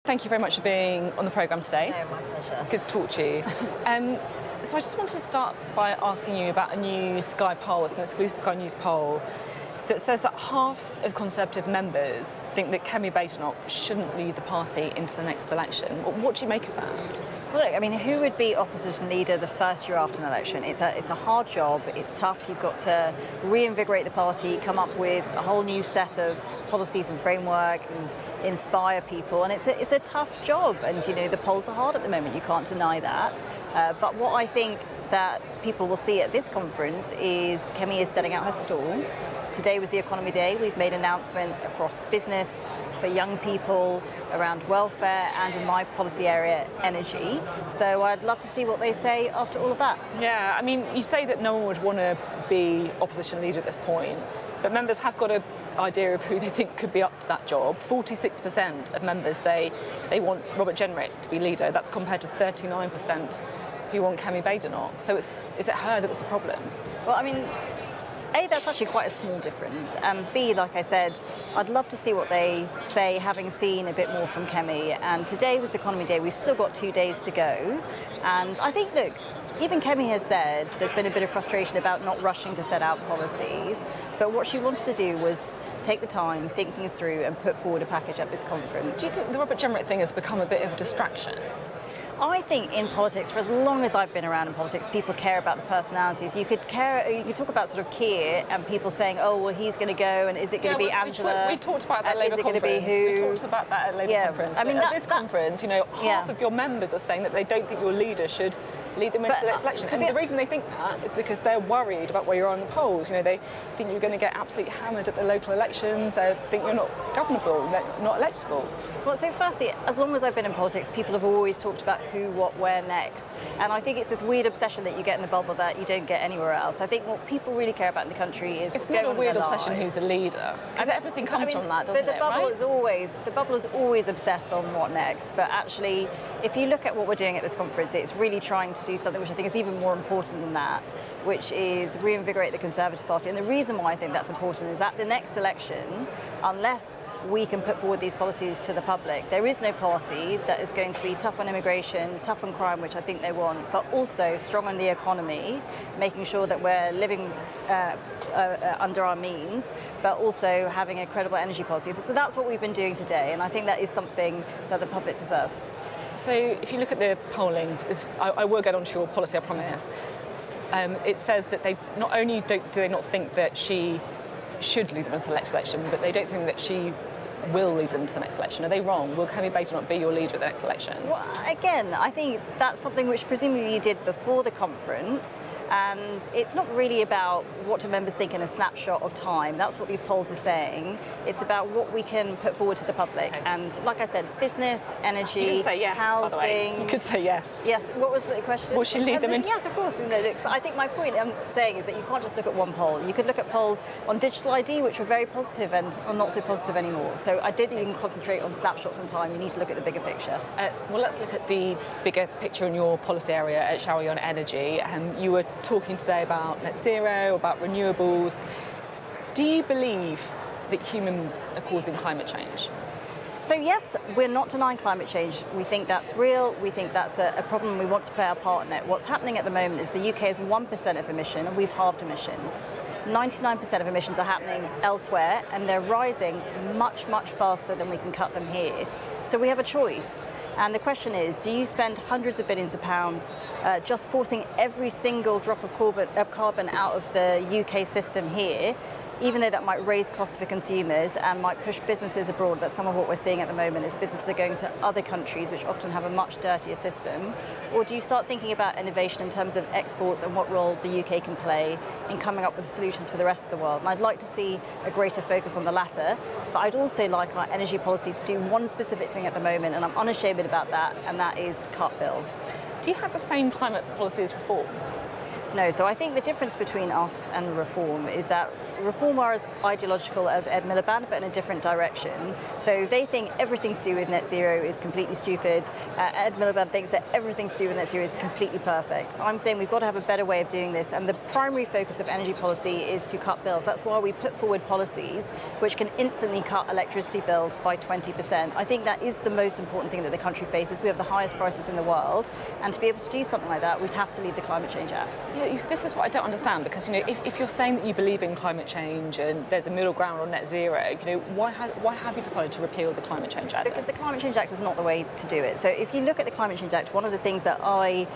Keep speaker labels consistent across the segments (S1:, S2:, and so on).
S1: Thank you very much for being on the programme today.
S2: No, my pleasure.
S1: It's good to talk to you. So I just wanted to start by asking you about a new Sky poll. It's an exclusive Sky News poll that says that half of Conservative members think that Kemi Badenoch shouldn't lead the party into the next election. What do you make of that?
S2: Well, look, I mean, who would be opposition leader the first year after an election? It's a hard job, it's tough. You've got to reinvigorate the party, come up with a whole new set of policies and framework and inspire people. And it's a tough job. And, you know, the polls are hard at the moment. You can't deny that. But what I think that people will see at this conference is Kemi is setting out her stall. Today was the Economy Day. We've made announcements across business, for young people, around welfare, and in my policy area, energy. So I'd love to see what they say after all of that.
S1: Yeah, I mean, you say that no one would want to be opposition leader at this point, but members have got an idea of who they think could be up to that job. 46% of members say they want Robert Jenrick to be leader. That's compared to 39% who want Kemi Badenoch. So is it her that's the problem?
S2: Well, I mean, A, that's actually quite a small difference, and B, like I said, I'd love to see what they say, having seen a bit more from Kemi. And today was Economy Day. We've still got 2 days to go, and I think, look, even Kemi has said there's been a bit of frustration about not rushing to set out policies, but what she wants to do was take the time, think things through, and put forward a package at this conference.
S1: Do you think the Robert Jenrick thing has become a bit of a distraction?
S2: I think in politics, for as long as I've been around in politics, people care about the personalities. You could talk about sort of Keir and people saying, oh, well, he's going to go, and is it going to be Angela?
S1: We talked about that at Labour conference. We talked about that at Labour conference. I mean, at this conference, you know, half of your members are saying that they don't think your leader should lead them into the next election. And the reason they think that is because they're worried about where you are in the polls. You know, they think you're going to get absolutely hammered at the local elections. They think you're not governable, not electable.
S2: Well, so firstly, as long as I've been in politics, people have always talked about who, what, where next. And I think it's this weird obsession that you get in the bubble that you don't get anywhere else. I think what people really care about in the country is
S1: it's not a weird obsession who's a leader, because everything comes from that, doesn't it?
S2: The bubble is always obsessed on what next. But actually, if you look at what we're doing at this conference, it's really trying to do something which I think is even more important than that, which is reinvigorate the Conservative Party. And the reason why I think that's important is at the next election, unless we can put forward these policies to the public, there is no party that is going to be tough on immigration, tough on crime, which I think they want, but also strong on the economy, making sure that we're living under our means, but also having a credible energy policy. So that's what we've been doing today, and I think that is something that the public deserve.
S1: So if you look at the polling, I will get onto your policy, I promise. It says that they not only do they not think that she should lead them into the next election, but they don't think that she will lead them to the next election. Are they wrong? Will Kemi Badenoch be your leader at the next election?
S2: Well, again, I think that's something which presumably you did before the conference, and it's not really about what do members think in a snapshot of time. That's what these polls are saying. It's about what we can put forward to the public. Okay. And like I said, business, energy,
S1: you can say yes,
S2: housing.
S1: By the way. You could say yes.
S2: Yes. What was the question?
S1: Will she lead them into?
S2: Yes, of course. You know, look, I think my point I'm saying is that you can't just look at one poll. You could look at polls on digital ID, which were very positive and are not so positive anymore. So I don't think you can concentrate on snapshots in time. You need to look at the bigger picture.
S1: Well, let's look at the bigger picture in your policy area, shall we, on energy. You were talking today about net zero, about renewables. Do you believe that humans are causing climate change?
S2: So yes, we're not denying climate change. We think that's real. We think that's a problem. We want to play our part in it. What's happening at the moment is the UK is 1% of emission, and we've halved emissions. 99% of emissions are happening elsewhere, and they're rising much, much faster than we can cut them here. So we have a choice. And the question is, do you spend hundreds of billions of pounds just forcing every single drop of carbon out of the UK system here, even though that might raise costs for consumers and might push businesses abroad? That's some of what we're seeing at the moment, is businesses are going to other countries which often have a much dirtier system. Or do you start thinking about innovation in terms of exports and what role the UK can play in coming up with solutions for the rest of the world? And I'd like to see a greater focus on the latter, but I'd also like our energy policy to do one specific thing at the moment, and I'm unashamed about that, and that is cut bills.
S1: Do you have the same climate policy as Reform?
S2: No, so I think the difference between us and Reform is that Reform are as ideological as Ed Miliband, but in a different direction. So they think everything to do with net zero is completely stupid. Ed Miliband thinks that everything to do with net zero is completely perfect. I'm saying we've got to have a better way of doing this, and the primary focus of energy policy is to cut bills. That's why we put forward policies which can instantly cut electricity bills by 20%. I think that is the most important thing that the country faces. We have the highest prices in the world, and to be able to do something like that, we'd have to leave the Climate Change Act.
S1: Yeah, this is what I don't understand, because if you're saying that you believe in climate change and there's a middle ground on net zero, why have you decided to repeal the Climate Change Act?
S2: Because the Climate Change Act is not the way to do it. So if you look at the Climate Change Act, one of the things that I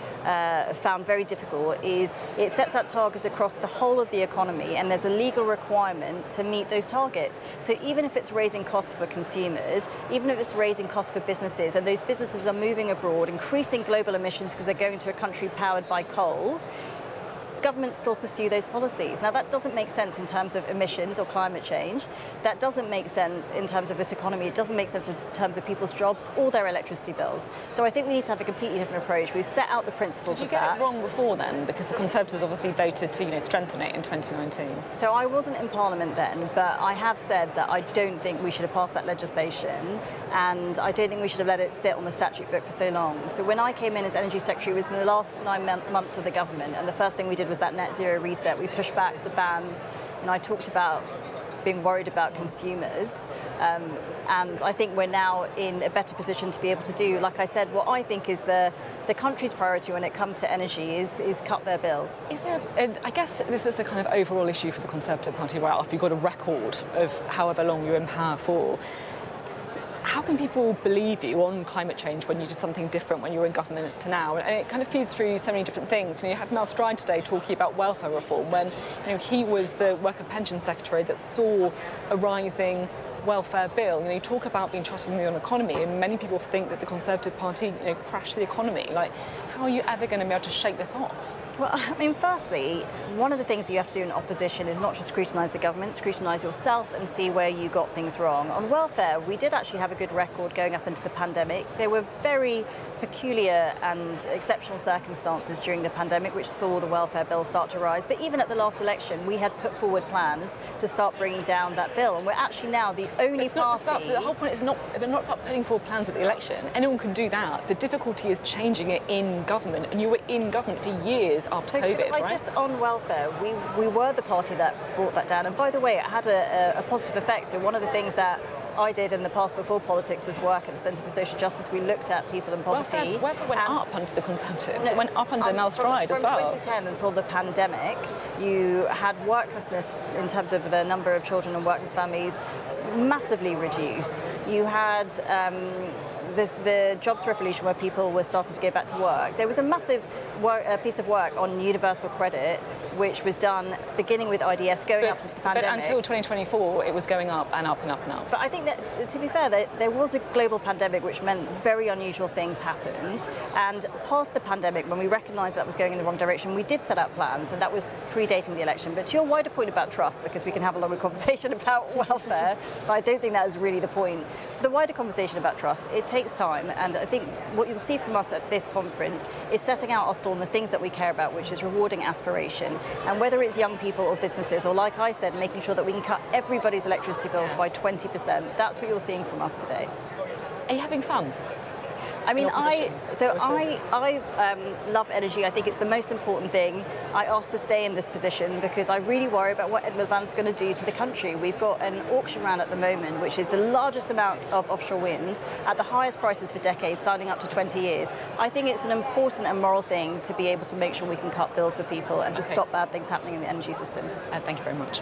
S2: found very difficult is it sets out targets across the whole of the economy, and there's a legal requirement to meet those targets. So even if it's raising costs for consumers, even if it's raising costs for businesses, and those businesses are moving abroad, increasing global emissions because they're going to a country powered by coal, governments still pursue those policies. Now, that doesn't make sense in terms of emissions or climate change. That doesn't make sense in terms of this economy. It doesn't make sense in terms of people's jobs or their electricity bills. So I think we need to have a completely different approach. We've set out the principles of that.
S1: Did you get it wrong before then? Because the Conservatives obviously voted to strengthen it in 2019.
S2: So I wasn't in Parliament then, but I have said that I don't think we should have passed that legislation, and I don't think we should have let it sit on the statute book for so long. So when I came in as Energy Secretary, it was in the last 9 months of the government, and the first thing we did was that net zero reset. We pushed back the bans, and I talked about being worried about consumers, and I think we're now in a better position to be able to do, like I said, what I think is the country's priority when it comes to energy is cut their bills.
S1: I guess this is the kind of overall issue for the Conservative Party right after you've got a record of however long you're in power for. How can people believe you on climate change when you did something different when you were in government to now? And it kind of feeds through so many different things. You had Mel Stride today talking about welfare reform when he was the Work and Pension Secretary that saw a rising welfare bill. You talk about being trusted in the economy, and many people think that the Conservative Party crashed the economy. How are you ever going to be able to shake this off?
S2: Well, firstly, one of the things that you have to do in opposition is not just scrutinise the government, scrutinise yourself and see where you got things wrong. On welfare, we did actually have a good record going up into the pandemic. There were very peculiar and exceptional circumstances during the pandemic which saw the welfare bill start to rise. But even at the last election, we had put forward plans to start bringing down that bill. And we're actually now the only party...
S1: The whole point is not about putting forward plans at the election. Anyone can do that. The difficulty is changing it in government. And you were in government for years after COVID, right?
S2: Just on welfare, we were the party that brought that down. And by the way, it had a positive effect. So one of the things that I did in the past before politics was work at the Centre for Social Justice. We looked at people in poverty.
S1: Welfare went up under the Conservatives. It went up under Mel Stride as well.
S2: From 2010 until the pandemic, you had worklessness in terms of the number of children and workless families massively reduced. You had the jobs revolution where people were starting to go back to work. There was a massive piece of work on universal credit which was done beginning with IDS going up into the pandemic.
S1: But until 2024 it was going up and up and up and up.
S2: But I think that, to be fair, there was a global pandemic which meant very unusual things happened, and past the pandemic, when we recognised that was going in the wrong direction, we did set up plans, and that was predating the election. But to your wider point about trust, because we can have a longer conversation about welfare, but I don't think that is really the point. To the wider conversation about trust, it takes time, and I think what you'll see from us at this conference is setting out our stall on the things that we care about, which is rewarding aspiration. And whether it's young people or businesses, or like I said, making sure that we can cut everybody's electricity bills by 20%, that's what you're seeing from us today.
S1: Are you having fun?
S2: I love energy. I think it's the most important thing. I asked to stay in this position because I really worry about what Ed Miliband's going to do to the country. We've got an auction round at the moment, which is the largest amount of offshore wind at the highest prices for decades, signing up to 20 years. I think it's an important and moral thing to be able to make sure we can cut bills for people and to stop bad things happening in the energy system.
S1: Thank you very much.